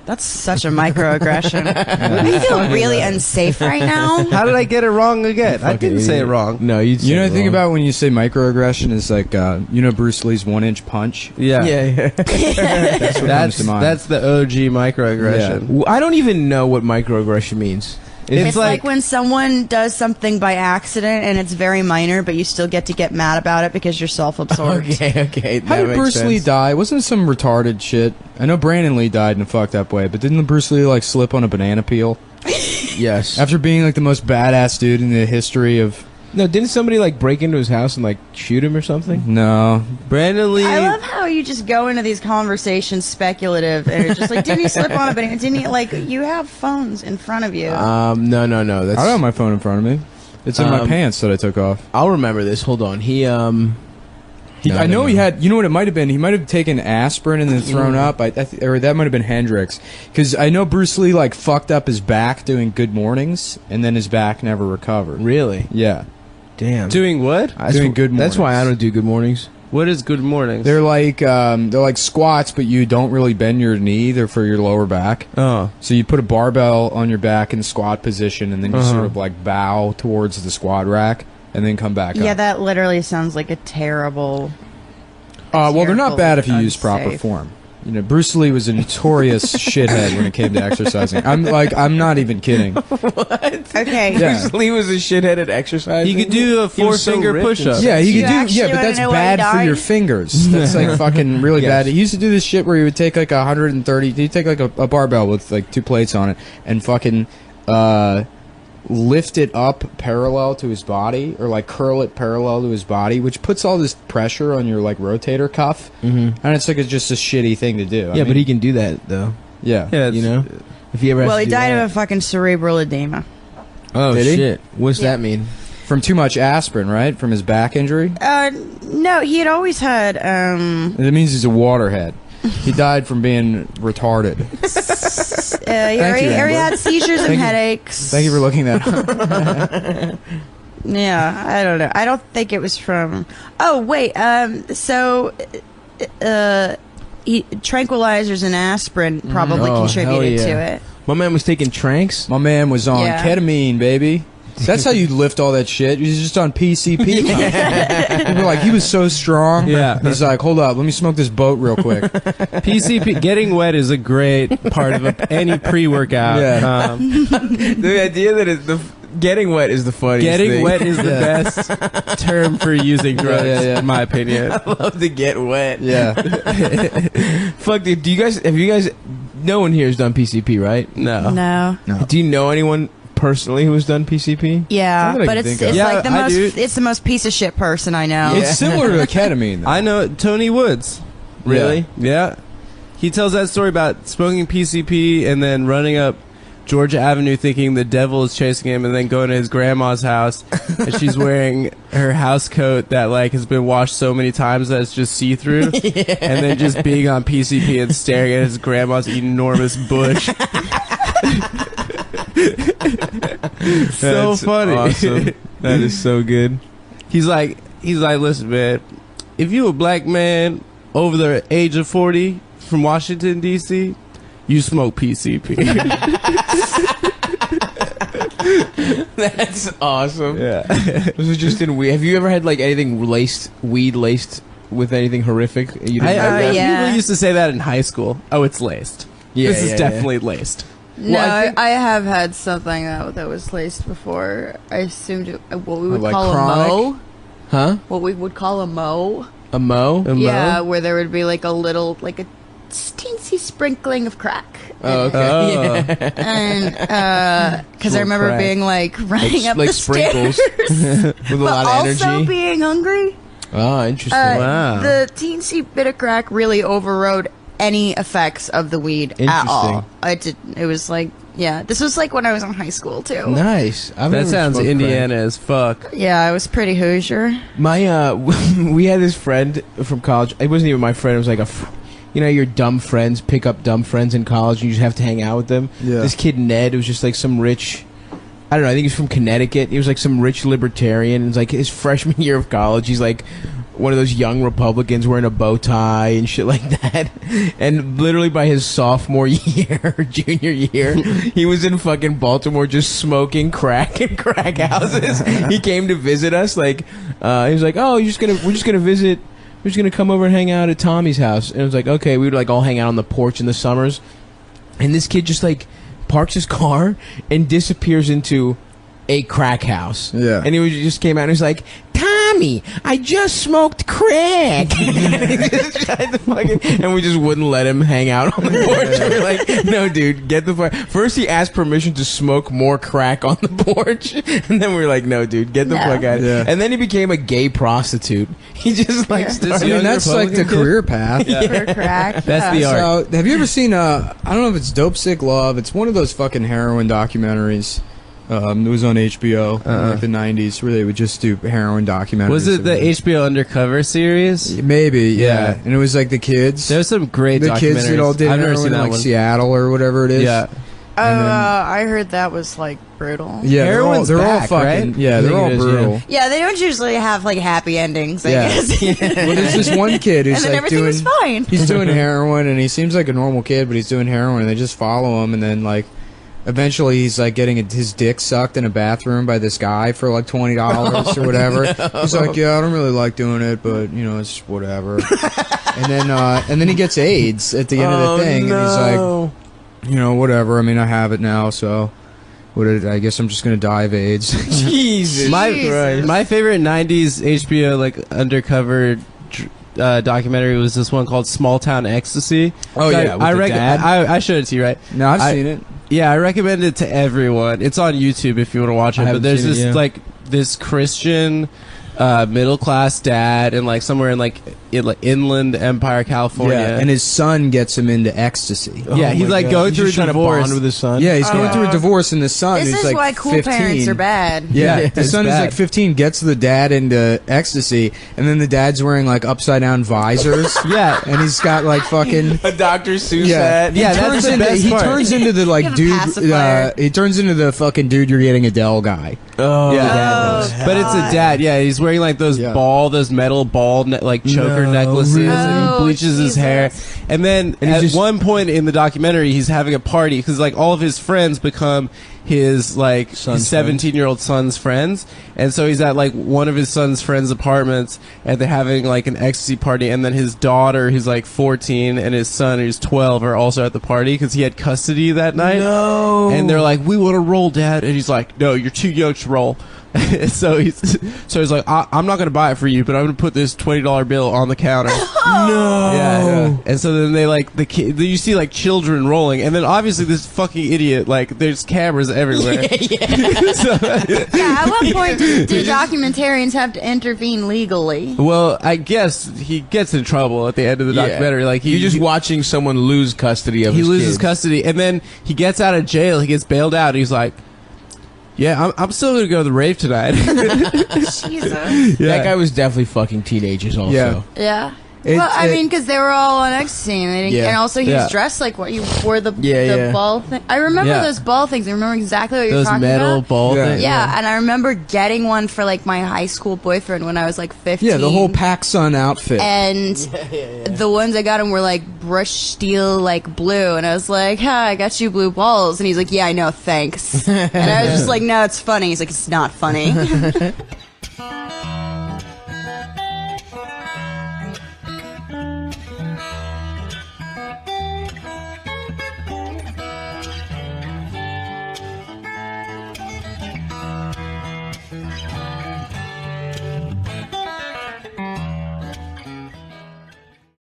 That's such a microaggression. I feel really unsafe right now. How did I get it wrong again? I didn't say it wrong. No, you know, the thing about when you say microaggression is like, you know, Bruce Lee's 1-inch punch. Yeah. That's what comes to mind. That's the OG microaggression. Yeah. I don't even know what microaggression means. It's like when someone does something by accident and it's very minor, but you still get to get mad about it because you're self-absorbed. Okay. How did Bruce Lee die? Wasn't it some retarded shit? I know Brandon Lee died in a fucked up way, but didn't Bruce Lee like slip on a banana peel? Yes. After being like the most badass dude in the history of... No, didn't somebody like break into his house and like shoot him or something? No. Brandon Lee. I love how you just go into these conversations speculative and it's just like, didn't he slip on a banana? Didn't he, like, you have phones in front of you. No. That's... I don't have my phone in front of me. It's in my pants that I took off. I'll remember this. Hold on. I know he had. You know what it might have been? He might have taken aspirin and then thrown up. Or that might have been Hendrix. Because I know Bruce Lee like fucked up his back doing Good Mornings, and then his back never recovered. Really? Yeah. Damn. Doing what? Doing Good Mornings. That's why I don't do Good Mornings. What is Good Mornings? They're like squats, but you don't really bend your knee. They're for your lower back. Oh. So you put a barbell on your back in squat position, and then you sort of like bow towards the squat rack, and then come back up. Yeah, that literally sounds like a terrible... Well, they're not bad if you use unsafe. proper form. You know, Bruce Lee was a notorious shithead when it came to exercising. I'm not even kidding. What? Okay. Yeah. Bruce Lee was a shithead at exercising? He could do a He was so 4-finger ripped push-up. and Yeah, he You could do. actually Yeah, but wanna that's know why he bad for died? your fingers. That's like fucking really Yes. bad. He used to do this shit where he would take like 130. He'd take like a barbell with like 2 plates on it and fucking lift it up parallel to his body, or like curl it parallel to his body, which puts all this pressure on your like rotator cuff, and it's like just a shitty thing to do. Yeah, but he can do that though. Yeah. Yeah, You know, if he ever has Well, to he do died that. of a fucking cerebral edema. Oh Did he? shit! What's that mean? From too much aspirin, right? From his back injury. No, he had always had, It means he's a waterhead. He died from being retarded. he you, already Amber. had seizures and Thank you. headaches. Thank you for looking that up. Yeah, I don't know. I don't think it was from... Oh, wait, tranquilizers and asprin probably Oh, contributed hell to yeah. it. My man was taking tranks. My man was on Yeah. ketamine, baby. That's how you lift all that shit. He's just on PCP. People were like, he was so strong. Yeah. He's like, hold up, let me smoke this boat real quick. PCP, getting wet is a great part of any pre-workout. Yeah. The idea that the getting wet is the funniest Getting thing. wet is the best term for using drugs, yeah. in my opinion. I love to get wet. Yeah. Fuck, dude. Have you guys? No one here has done PCP, right? No. No. Do you know anyone personally who has done PCP? Yeah, Not that I but can it's think of. Yeah, like the I most do. it's the most piece of shit person I know. Yeah. It's similar to ketamine, though. I know Tony Woods. Really? Yeah. He tells that story about smoking PCP and then running up Georgia Avenue thinking the devil is chasing him, and then going to his grandma's house and she's wearing her house coat that like has been washed so many times that it's just see-through, and then just being on PCP and staring at his grandma's enormous bush. So That's funny. awesome. That is so good. He's like, listen, man, if you a black man over the age of 40 from Washington, D.C., you smoke PCP. That's awesome. Yeah. This was just in weed. Have you ever had like anything weed laced with anything horrific? You didn't know that? yeah. People used to say that in high school. Oh, it's laced. Yeah, This is yeah, definitely laced. No, Well, I think- I have had something that was laced before. I assumed what we would Like call chronic? a mo. Huh? What we would call a mo. A mo? A mo? Yeah, where there would be like a little, like a teensy sprinkling of crack. Oh, okay. Oh. Yeah. And because I Little remember crack. being like running up like the sprinkles stairs, with a but lot of also energy. being hungry. Oh, interesting. Wow. The teensy bit of crack really overrode any effects of the weed at all. It was like, yeah, this was like when I was in high school too. Nice. I've That never sounds smoked Indiana as fuck. Yeah, I was pretty Hoosier. My we had this friend from college. It wasn't even my friend. It was like you know, your dumb friends pick up dumb friends in college, and you just have to hang out with them. Yeah. This kid Ned was just like some rich. I don't know. I think he's from Connecticut. He was like some rich libertarian. It's like his freshman year of college. He's like one of those young Republicans wearing a bow tie and shit like that. And literally by his sophomore year, or junior year, he was in fucking Baltimore just smoking crack in crack houses. He came to visit us. Like, he was like, "Oh, we're just gonna visit. We're just gonna come over and hang out at Tommy's house." And it was like, okay, we would like all hang out on the porch in the summers. And this kid just like parks his car and disappears into a crack house. Yeah. And he just came out and he's like, "Tommy, I just smoked crack." And he just tried to and we just wouldn't let him hang out on the porch. We were like, "No, dude, get the fuck." First, he asked permission to smoke more crack on the porch, and then we were like, "No, dude, get the fuck out." Yeah. And then he became a gay prostitute. He just like started. I mean, that's like the career path. For crack. That's the art. So, have you ever seen? I don't know if it's Dope Sick Love. It's one of those fucking heroin documentaries. It was on HBO in like the 90s, where they would just do heroin documentaries. Was it the HBO Undercover series? Maybe, yeah. Yeah. And it was like the kids. There's some great The kids that all did I've never heroin seen in that like one. Seattle or whatever it is. Yeah. I heard that was like brutal. Yeah, Heroin's they're all back, fucking. right? Yeah, I they're think all it is, brutal. Yeah, they don't usually have like happy endings, I Yeah. guess. Well, there's this one kid who's And then like everything doing. was fine. He's doing heroin, and he seems like a normal kid, but he's doing heroin, and they just follow him, and then like. Eventually, he's like getting his dick sucked in a bathroom by this guy for like $20 or whatever. He's like, "Yeah, I don't really like doing it, but you know, it's whatever." and then he gets AIDS at the end of the thing, and he's like, "You know, whatever. I mean, I have it now, so I guess I'm just gonna die of AIDS." Jesus. My favorite 90s HBO like undercover documentary was this one called Small Town Ecstasy. Oh, yeah, with the dad? I showed it to you, right? No, I've seen it. Yeah, I recommend it to everyone. It's on YouTube if you want to watch I it. But haven't there's seen it, this yeah. like this Christian middle class dad and like somewhere in like Inland Empire, California. Yeah, and his son gets him into ecstasy. Yeah, he's like going through a trying to divorce. bond with his son. Yeah, he's going through a divorce, and the son This who's is like why cool 15. parents are bad. Yeah, Yeah, the it's son who's bad. like 15 gets the dad into ecstasy, and then the dad's wearing like upside down visors. Yeah. and he's got like fucking. A Dr. Seuss Yeah, hat. Yeah, he that's turns the into best he part. turns into the like You have a dude. pacifier. He turns into the fucking dude you're getting Adele guy. Oh, Yeah, but it's a dad. Yeah, he's wearing like those Yeah. those metal ball like choker No, necklaces, really? and he Oh, bleaches his hair. Jesus. And then And at he's just- one point in the documentary, he's having a party because like all of his friends become his like Son's 17-year-old son's friends, and so he's at like one of his son's friends' apartments, and they're having like an ecstasy party. And then his daughter, who's like 14, and his son, who's 12, are also at the party because he had custody that night. No. And they're like, "We want to roll, Dad," and he's like, "No, you're too young to roll." so he's like, I'm not going to buy it for you, but I'm going to put this $20 bill on the counter. No. Yeah. And so then they like the kid. You see like children rolling, and then obviously this fucking idiot. Like there's cameras everywhere. Yeah, at what point do documentarians have to intervene legally? Well, I guess he gets in trouble at the end of the documentary. Like you're just watching someone lose custody of he his loses kids. custody, and then he gets out of jail. He gets bailed out. He's like, "Yeah, I'm still gonna go to the rave tonight." Jesus. That guy was definitely fucking teenagers also. Yeah. Yeah. It- well, I it- mean, because they were all on ecstasy, and, they didn't, Yeah. and also he Yeah. was dressed like what you wore the Yeah. ball thing. I remember Yeah. those ball things. I remember exactly what you're Those talking metal about. ball Yeah. things. Yeah, and I remember getting one for like my high school boyfriend when I was like 15. Yeah, the whole PacSun outfit. And the ones I got him were like brushed steel, like blue, and I was like, "Ha, I got you blue balls." And he's like, "Yeah, I know, thanks." And I was just like, "No, it's funny." He's like, "It's not funny."